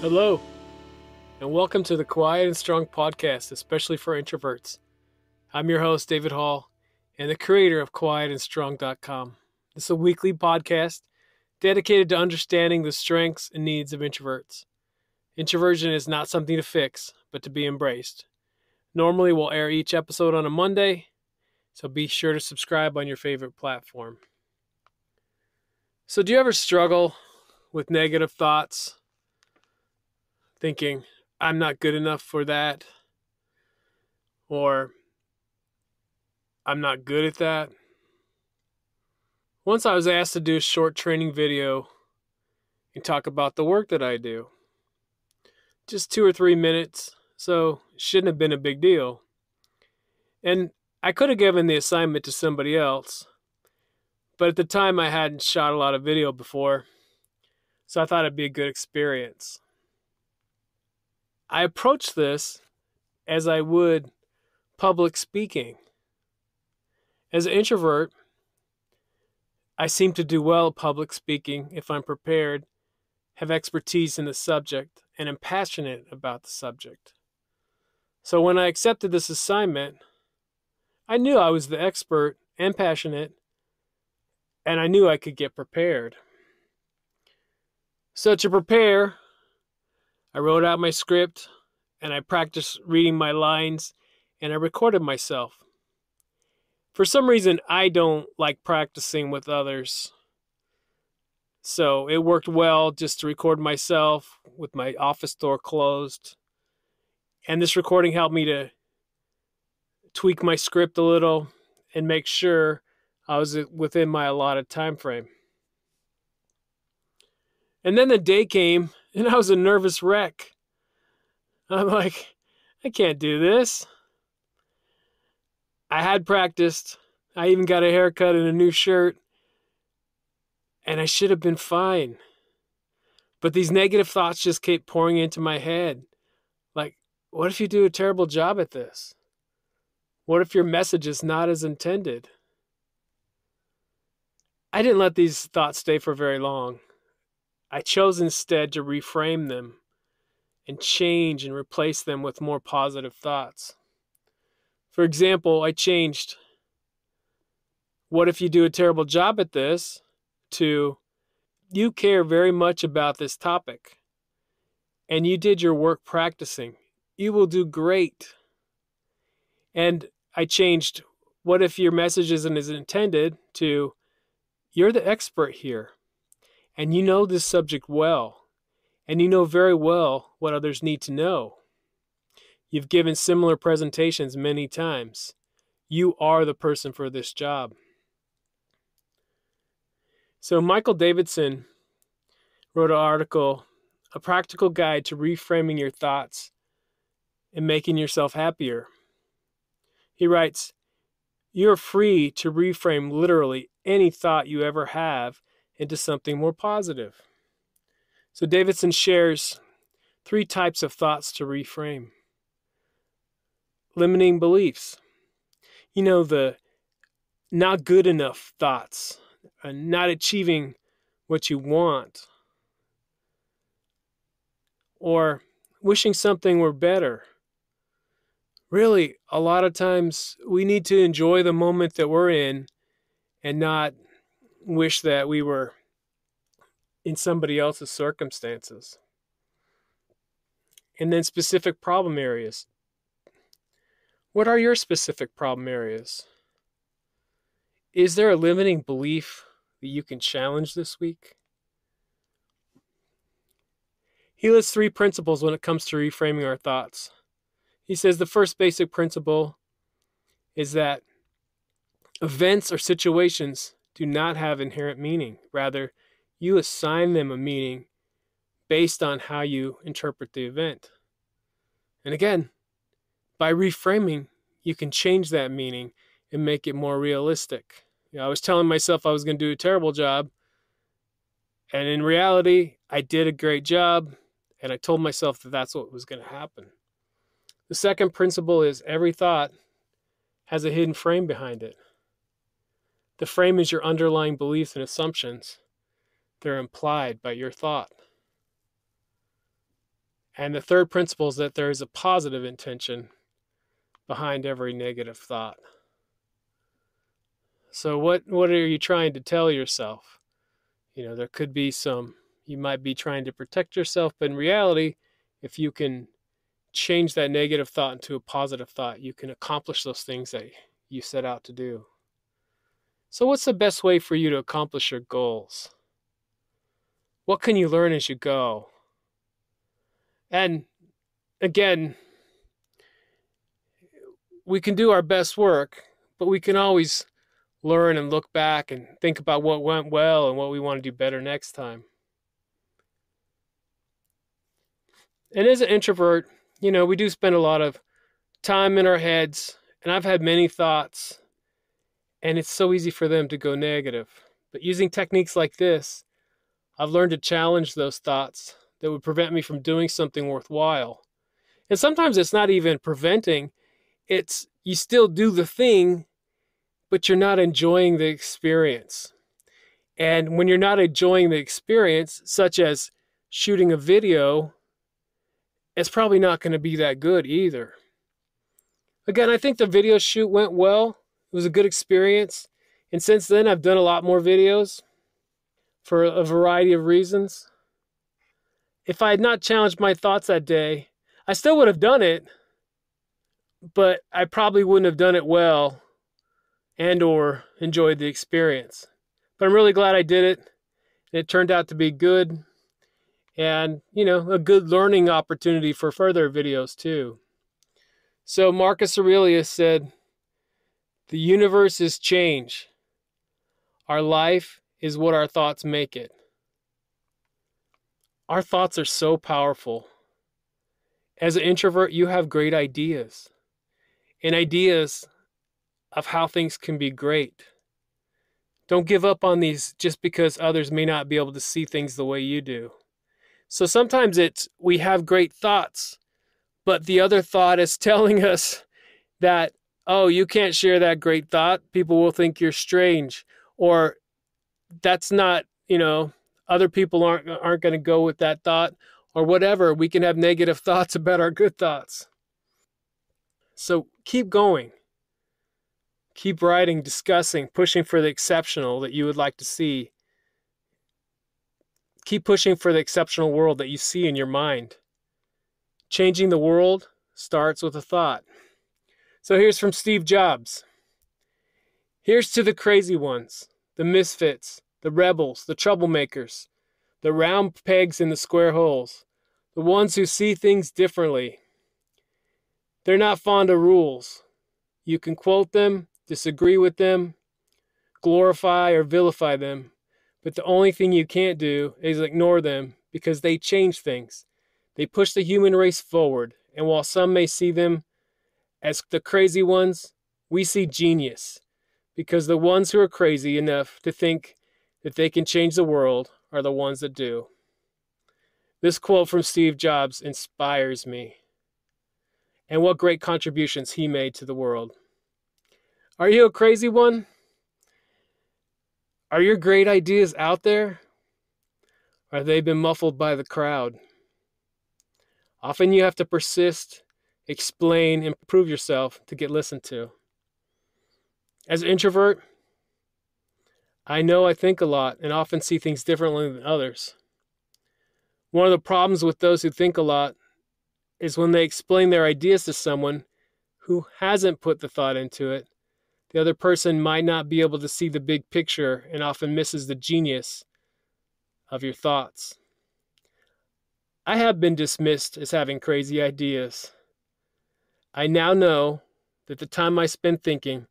Hello, and welcome to the Quiet and Strong podcast, especially for introverts. I'm your host, David Hall, and the creator of quietandstrong.com. This is a weekly podcast dedicated to understanding the strengths and needs of introverts. Introversion is not something to fix, but to be embraced. Normally, we'll air each episode on a Monday, so be sure to subscribe on your favorite platform. So, do you ever struggle with negative thoughts? Thinking, I'm not good enough for that, or I'm not good at that. Once I was asked to do a short training video and talk about the work that I do. Just 2 or 3 minutes, so it shouldn't have been a big deal. And I could have given the assignment to somebody else, but at the time I hadn't shot a lot of video before, so I thought it'd be a good experience. I approached this as I would public speaking. As an introvert, I seem to do well at public speaking if I'm prepared, have expertise in the subject, and am passionate about the subject. So when I accepted this assignment, I knew I was the expert and passionate, and I knew I could get prepared. So to prepare, I wrote out my script, and I practiced reading my lines, and I recorded myself. For some reason, I don't like practicing with others. So it worked well just to record myself with my office door closed. And this recording helped me to tweak my script a little and make sure I was within my allotted time frame. And then the day came, and I was a nervous wreck. I'm like, I can't do this. I had practiced. I even got a haircut and a new shirt. And I should have been fine. But these negative thoughts just kept pouring into my head. Like, what if you do a terrible job at this? What if your message is not as intended? I didn't let these thoughts stay for very long. I chose instead to reframe them and change and replace them with more positive thoughts. For example, I changed, what if you do a terrible job at this, to, you care very much about this topic, and you did your work practicing. You will do great. And I changed, what if your message isn't as intended, to, you're the expert here, and you know this subject well, and you know very well what others need to know. You've given similar presentations many times. You are the person for this job. So Michael Davidson wrote an article, A Practical Guide to Reframing Your Thoughts and Making Yourself Happier. He writes, you're free to reframe literally any thought you ever have into something more positive. So Davidson shares 3 types of thoughts to reframe. Limiting beliefs. The not good enough thoughts, not achieving what you want, or wishing something were better. Really, a lot of times we need to enjoy the moment that we're in and not wish that we were in somebody else's circumstances. And then specific problem areas. What are your specific problem areas? Is there a limiting belief that you can challenge this week? He lists 3 principles when it comes to reframing our thoughts. He says the first basic principle is that events or situations do not have inherent meaning. Rather, you assign them a meaning based on how you interpret the event. And again, by reframing, you can change that meaning and make it more realistic. I was telling myself I was going to do a terrible job, and in reality, I did a great job, and I told myself that that's what was going to happen. The second principle is every thought has a hidden frame behind it. The frame is your underlying beliefs and assumptions. They're implied by your thought. And the third principle is that there is a positive intention behind every negative thought. So what are you trying to tell yourself? There could be you might be trying to protect yourself, but in reality, if you can change that negative thought into a positive thought, you can accomplish those things that you set out to do. So what's the best way for you to accomplish your goals? What can you learn as you go? And again, we can do our best work, but we can always learn and look back and think about what went well and what we want to do better next time. And as an introvert, we do spend a lot of time in our heads, and I've had many thoughts, and it's so easy for them to go negative. But using techniques like this, I've learned to challenge those thoughts that would prevent me from doing something worthwhile. And sometimes it's not even preventing, it's you still do the thing, but you're not enjoying the experience. And when you're not enjoying the experience, such as shooting a video, it's probably not going to be that good either. Again, I think the video shoot went well. It was a good experience. And since then, I've done a lot more videos for a variety of reasons. If I had not challenged my thoughts that day, I still would have done it, but I probably wouldn't have done it well and or enjoyed the experience. But I'm really glad I did it. It turned out to be good and, a good learning opportunity for further videos too. So Marcus Aurelius said, "The universe is change. Our life is what our thoughts make it." Our thoughts are so powerful. As an introvert, you have great ideas and ideas of how things can be great. Don't give up on these just because others may not be able to see things the way you do. So sometimes we have great thoughts, but the other thought is telling us that, oh, you can't share that great thought. People will think you're strange, or that's not, other people aren't going to go with that thought, or whatever. We can have negative thoughts about our good thoughts. So keep going. Keep writing, discussing, pushing for the exceptional that you would like to see. Keep pushing for the exceptional world that you see in your mind. Changing the world starts with a thought. So here's from Steve Jobs. "Here's to the crazy ones, the misfits, the rebels, the troublemakers, the round pegs in the square holes, the ones who see things differently. They're not fond of rules. You can quote them, disagree with them, glorify or vilify them, but the only thing you can't do is ignore them because they change things. They push the human race forward, and while some may see them as the crazy ones, we see genius, because the ones who are crazy enough to think that they can change the world are the ones that do." This quote from Steve Jobs inspires me, and what great contributions he made to the world. Are you a crazy one? Are your great ideas out there? Or have they been muffled by the crowd? Often you have to persist, explain, and prove yourself to get listened to. As an introvert, I know I think a lot and often see things differently than others. One of the problems with those who think a lot is when they explain their ideas to someone who hasn't put the thought into it, the other person might not be able to see the big picture and often misses the genius of your thoughts. I have been dismissed as having crazy ideas. I now know that the time I spend thinking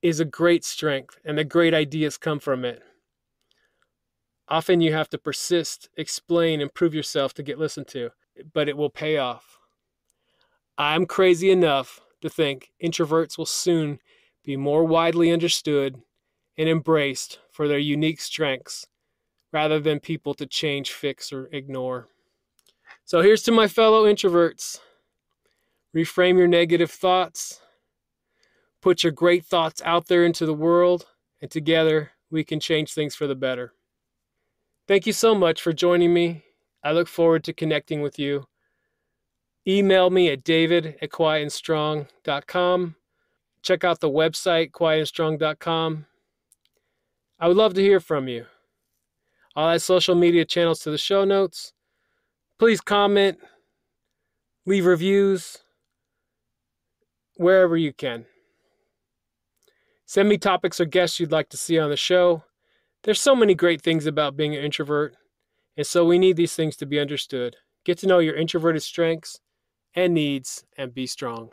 is a great strength and the great ideas come from it. Often you have to persist, explain, and prove yourself to get listened to, but it will pay off. I'm crazy enough to think introverts will soon be more widely understood and embraced for their unique strengths rather than people to change, fix, or ignore. So here's to my fellow introverts. Reframe your negative thoughts. Put your great thoughts out there into the world, and together we can change things for the better. Thank you so much for joining me. I look forward to connecting with you. Email me at david@quietandstrong.com. Check out the website, quietandstrong.com. I would love to hear from you. I'll add social media channels to the show notes. Please comment, leave reviews, wherever you can. Send me topics or guests you'd like to see on the show. There's so many great things about being an introvert, and so we need these things to be understood. Get to know your introverted strengths and needs, and be strong.